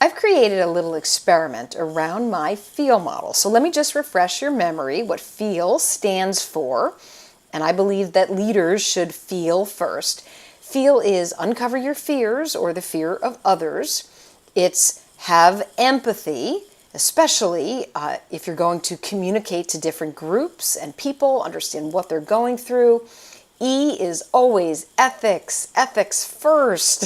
I've created a little experiment around my FEEL model. So let me just refresh your memory what FEEL stands for. And I believe that leaders should feel first. FEEL is uncover your fears or the fear of others. It's have empathy, especially if you're going to communicate to different groups and people, understand what they're going through. E is always ethics, ethics first.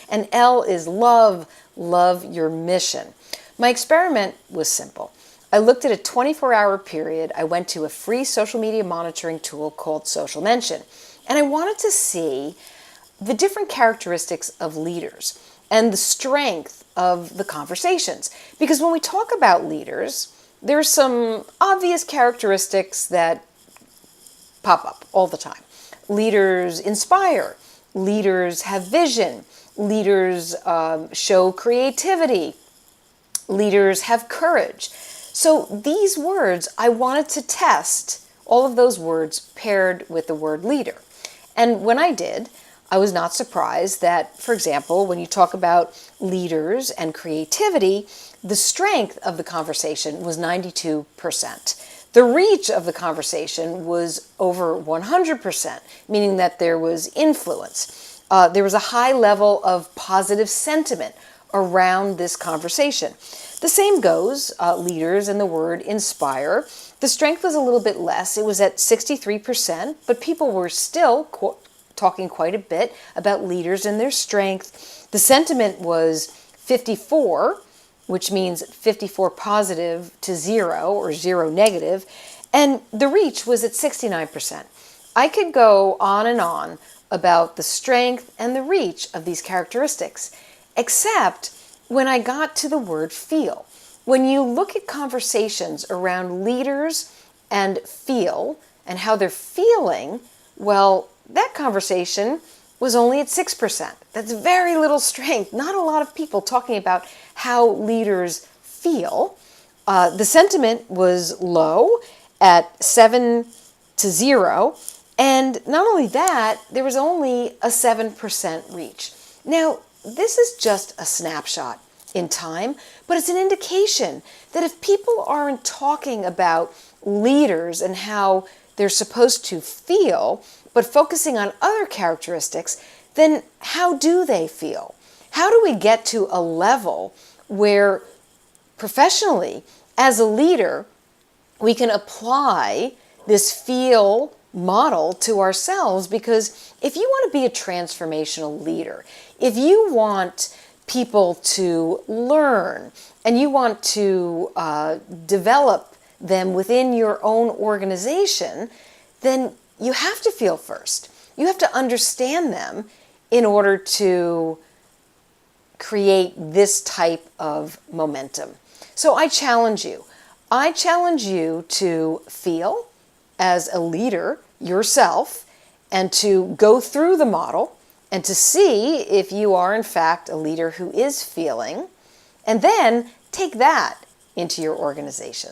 And L is love, love your mission. My experiment was simple. I looked at a 24-hour period. I went to a free social media monitoring tool called Social Mention. And I wanted to see the different characteristics of leaders and the strength of the conversations. Because when we talk about leaders, there's some obvious characteristics that pop up all the time. Leaders inspire. Leaders have vision. Leaders show creativity. Leaders have courage. So these words, I wanted to test all of those words paired with the word leader. And when I did, I was not surprised that, for example, when you talk about leaders and creativity, the strength of the conversation was 92%. The reach of the conversation was over 100%, meaning that there was influence. There was a high level of positive sentiment around this conversation. The same goes, leaders and the word inspire. The strength was a little bit less. It was at 63%, but people were still talking quite a bit about leaders and their strength. The sentiment was 54, which means 54 positive to 0 or 0 negative, and the reach was at 69%. I could go on and on about the strength and the reach of these characteristics, except when I got to the word feel. When you look at conversations around leaders and feel and how they're feeling, well, that conversation was only at 6%. That's very little strength. Not a lot of people talking about how leaders feel. The sentiment was low at 7 to 0. And not only that, there was only a 7% reach. Now, this is just a snapshot in time, but it's an indication that if people aren't talking about leaders and how they're supposed to feel, but focusing on other characteristics, then how do they feel? How do we get to a level where professionally, as a leader, we can apply this feel model to ourselves? Because if you want to be a transformational leader, if you want people to learn and you want to develop them within your own organization, then you have to feel first. You have to understand them in order to create this type of momentum. So I challenge you. I challenge you to feel as a leader yourself and to go through the model and to see if you are in fact a leader who is feeling, and then take that into your organization.